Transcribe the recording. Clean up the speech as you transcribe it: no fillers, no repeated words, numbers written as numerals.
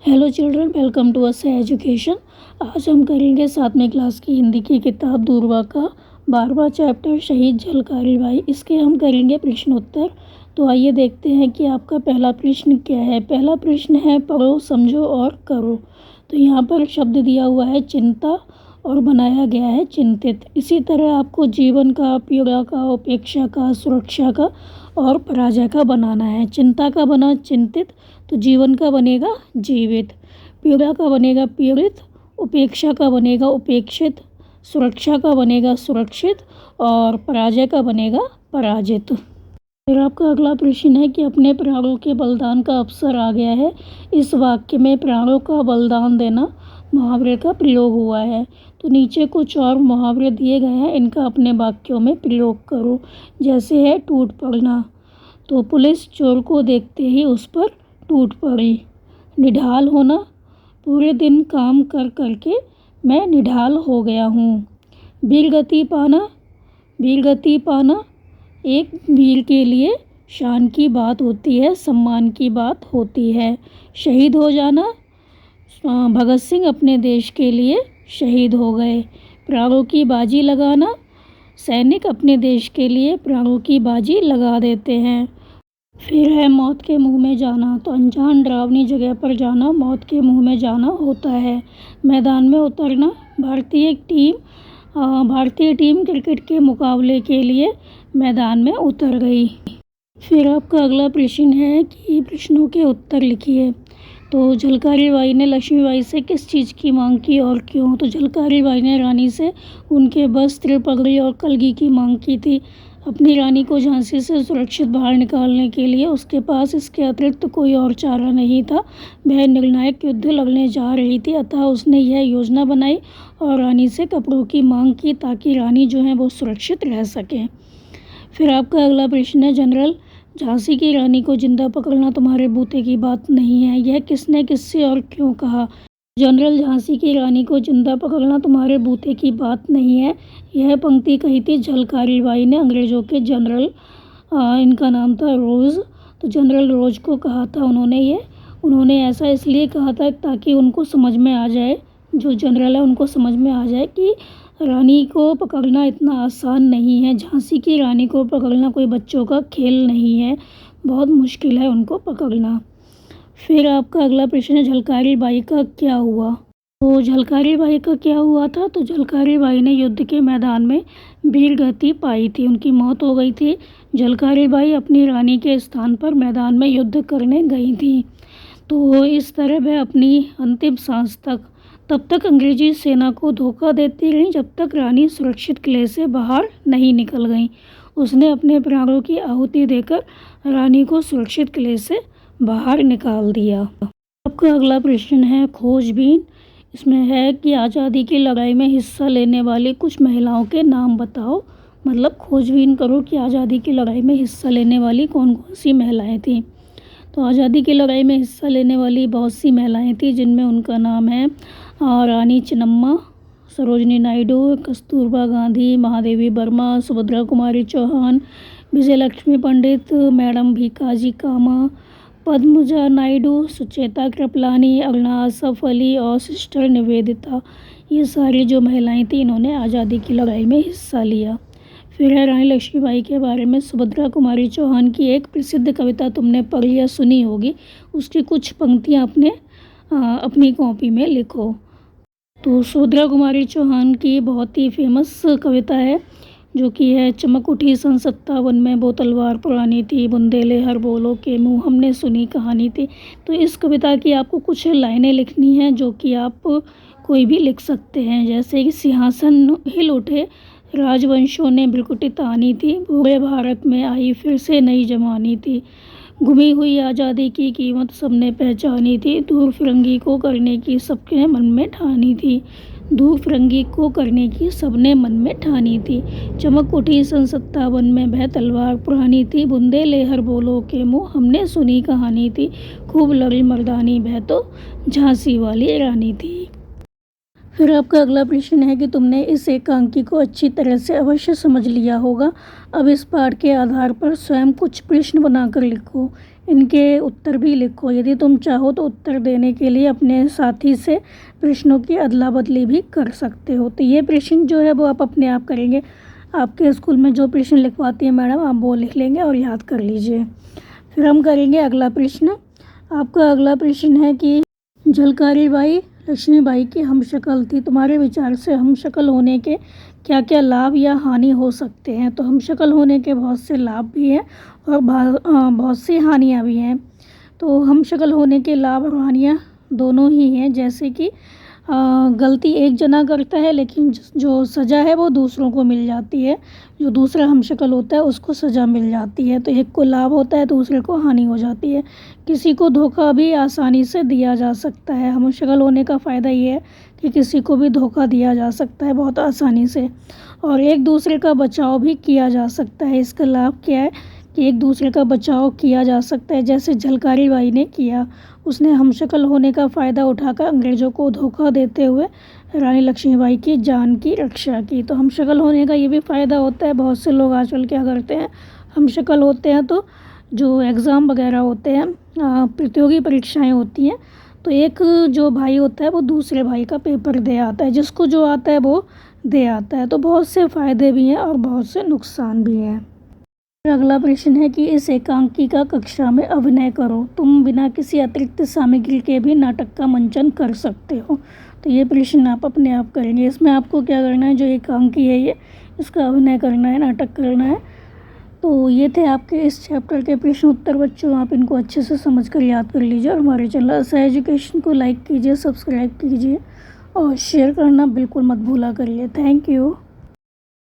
Hello children, welcome to us education. आज हम करेंगे 7वीं क्लास की हिंदी की किताब दूरवा का 12वां चैप्टर शहीद झलकारी बाई। इसके हम करेंगे प्रश्न उत्तर। तो आइए देखते हैं कि आपका पहला प्रश्न क्या है। पहला प्रश्न है पढ़ो, समझो और करो। तो यहाँ पर शब्द दिया हुआ है चिंता और बनाया गया है चिंतित। इसी तरह आपको जीवन का, पीड़ा का, उपेक्षा का, सुरक्षा का और पराजय का बनाना है। चिंता का बना चिंतित, तो जीवन का बनेगा जीवित। पीड़ा का बनेगा पीड़ित, उपेक्षा का बनेगा उपेक्षित, सुरक्षा का बनेगा सुरक्षित और पराजय का बनेगा पराजित। फिर आपका अगला प्रश्न है कि अपने प्राणों के बलिदान का अवसर आ गया है। इस वाक्य में प्राणों का बलिदान देना मुहावरे का प्रयोग हुआ है। तो नीचे कुछ और मुहावरे दिए गए हैं, इनका अपने वाक्यों में प्रयोग करो। जैसे है टूट पड़ना, तो पुलिस चोर को देखते ही उस पर टूट पड़ी। निढाल होना, पूरे दिन काम कर करके मैं निढाल हो गया हूँ। वीरगति पाना, वीरगति पाना एक वीर के लिए शान की बात होती है, सम्मान की बात होती है। शहीद हो जाना, भगत सिंह अपने देश के लिए शहीद हो गए। प्राणों की बाजी लगाना, सैनिक अपने देश के लिए प्राणों की बाजी लगा देते हैं। फिर है मौत के मुंह में जाना, तो अनजान डरावनी जगह पर जाना मौत के मुंह में जाना होता है। मैदान में उतरना, भारतीय टीम क्रिकेट के मुकाबले के लिए मैदान में उतर गई। फिर आपका अगला प्रश्न है कि प्रश्नों के उत्तर लिखिए। तो झलकारी बाई ने लक्ष्मीबाई से किस चीज़ की मांग की और क्यों? तो झलकारी बाई ने रानी से उनके वस्त्र, पगड़ी और कलगी की मांग की थी। अपनी रानी को झांसी से सुरक्षित बाहर निकालने के लिए उसके पास इसके अतिरिक्त कोई और चारा नहीं था। वह निर्णायक युद्ध लड़ने जा रही थी, अतः उसने यह योजना बनाई और रानी से कपड़ों की मांग की ताकि रानी जो है वो सुरक्षित रह सके। फिर आपका अगला प्रश्न है जनरल, झांसी की रानी को जिंदा पकड़ना तुम्हारे बूते की बात नहीं है, यह किसने, किससे और क्यों कहा? जनरल, झांसी की रानी को जिंदा पकड़ना तुम्हारे बूते की बात नहीं है, यह पंक्ति कही थी झलकारी बाई ने अंग्रेज़ों के जनरल, इनका नाम था रोज़, तो जनरल रोज़ को कहा था उन्होंने ऐसा इसलिए कहा था ताकि उनको समझ में आ जाए, जो जनरल है उनको समझ में आ जाए कि रानी को पकड़ना इतना आसान नहीं है। झांसी की रानी को पकड़ना कोई बच्चों का खेल नहीं है, बहुत मुश्किल है उनको पकड़ना। फिर आपका अगला प्रश्न है झलकारी बाई का क्या हुआ? तो झलकारी बाई का क्या हुआ था? तो झलकारी बाई ने युद्ध के मैदान में वीरगति पाई थी, उनकी मौत हो गई थी। झलकारी बाई अपनी रानी के स्थान पर मैदान में युद्ध करने गई थी। तो इस तरह वह अपनी अंतिम सांस तब तक अंग्रेजी सेना को धोखा देती रही जब तक रानी सुरक्षित किले से बाहर नहीं निकल गई। उसने अपने प्राणों की आहुति देकर रानी को सुरक्षित किले से बाहर निकाल दिया। आपका अगला प्रश्न है खोजबीन। इसमें है कि आज़ादी की लड़ाई में हिस्सा लेने वाली कुछ महिलाओं के नाम बताओ। मतलब खोजबीन करो कि आज़ादी की लड़ाई में हिस्सा लेने वाली कौन कौन सी महिलाएं थीं। तो आज़ादी की लड़ाई में हिस्सा लेने वाली बहुत सी महिलाएं थीं, जिनमें उनका नाम है रानी चिन्नम्मा, सरोजनी नायडू, कस्तूरबा गांधी, महादेवी वर्मा, सुभद्रा कुमारी चौहान, विजयलक्ष्मी पंडित, मैडम भीकाजी कामा, पद्मजा नायडू, सुचेता कृपलानी, अरुणा असफ अली और सिस्टर निवेदिता। ये सारी जो महिलाएं थीं इन्होंने आज़ादी की लड़ाई में हिस्सा लिया। फिर है रानी लक्ष्मीबाई के बारे में सुभद्रा कुमारी चौहान की एक प्रसिद्ध कविता तुमने पढ़ी या सुनी होगी, उसकी कुछ पंक्तियाँ अपनी कॉपी में लिखो। तो सुभद्रा कुमारी चौहान की बहुत ही फेमस कविता है जो कि है चमक उठी सन 57 में, वो तलवार पुरानी थी, बुंदेले हर बोलों के मुँह, हमने सुनी कहानी थी। तो इस कविता की आपको कुछ लाइनें लिखनी हैं जो कि आप कोई भी लिख सकते हैं। जैसे कि सिंहासन हिल उठे, राजवंशों ने भ्रुकुटी तानी थी, बूढ़े भारत में आई फिर से नई जवानी थी, गुमी हुई आज़ादी की कीमत सबने पहचानी थी, दूर फिरंगी को करने की सबके मन में ठानी थी, दूर फिरंगी को करने की सबने मन में ठानी थी। चमक उठी सन 57 में, वह तलवार पुरानी थी, बुंदेले हर बोलों के मुँह, हमने सुनी कहानी थी, खूब लड़ी मर्दानी, वह तो झांसी वाली रानी थी। फिर आपका अगला प्रश्न है कि तुमने इस एकांकी को अच्छी तरह से अवश्य समझ लिया होगा। अब इस पाठ के आधार पर स्वयं कुछ प्रश्न बनाकर लिखो। इनके उत्तर भी लिखो। यदि तुम चाहो तो उत्तर देने के लिए अपने साथी से प्रश्नों की अदला बदली भी कर सकते हो। तो ये प्रश्न जो है वो आप अपने आप करेंगे। आपके स्कूल में जो प्रश्न लिखवाती है मैडम, आप वो लिख लेंगे और याद कर लीजिए। फिर हम करेंगे अगला प्रश्न। आपका अगला प्रश्न है कि झलकारी बाई लक्ष्मीबाई की हमशक्ल थी। तुम्हारे विचार से हमशक्ल होने के क्या क्या लाभ या हानि हो सकते हैं। तो हमशक्ल होने के बहुत से लाभ भी हैं और बहुत सी हानियाँ भी हैं। तो हमशक्ल होने के लाभ और हानियाँ दोनों ही हैं। जैसे कि गलती एक जना करता है लेकिन जो सज़ा है वो दूसरों को मिल जाती है। जो दूसरा हमशक्ल होता है उसको सज़ा मिल जाती है। तो एक को लाभ होता है, दूसरे को हानि हो जाती है। किसी को धोखा भी आसानी से दिया जा सकता है। हमशक्ल होने का फ़ायदा ये है कि किसी को भी धोखा दिया जा सकता है बहुत आसानी से, और एक दूसरे का बचाव भी किया जा सकता है। इसका लाभ क्या है कि एक दूसरे का बचाव किया जा सकता है। जैसे झलकारी बाई ने किया, उसने हमशक्ल होने का फ़ायदा उठाकर अंग्रेज़ों को धोखा देते हुए रानी लक्ष्मीबाई की जान की रक्षा की। तो हमशक्ल होने का ये भी फ़ायदा होता है। बहुत से लोग आजकल क्या करते हैं, हमशक्ल होते हैं तो जो एग्ज़ाम वगैरह होते हैं, प्रतियोगी परीक्षाएं होती हैं, तो एक जो भाई होता है वो दूसरे भाई का पेपर दे आता है, जिसको जो आता है वो दे आता है। तो बहुत से फ़ायदे भी हैं और बहुत से नुकसान भी हैं। अगला प्रश्न है कि इस एकांकिका कक्षा में अभिनय करो। तुम बिना किसी अतिरिक्त सामग्री के भी नाटक का मंचन कर सकते हो। तो ये प्रश्न आप अपने आप करेंगे। इसमें आपको क्या करना है, जो एकांकी है ये, इसका अभिनय करना है, नाटक करना है। तो ये थे आपके इस चैप्टर के प्रश्न उत्तर बच्चों। आप इनको अच्छे से समझ कर याद कर लीजिए और हमारे चैनल आशा एजुकेशन को लाइक कीजिए, सब्सक्राइब कीजिए और शेयर करना बिल्कुल मत भूला करिए। Thank you.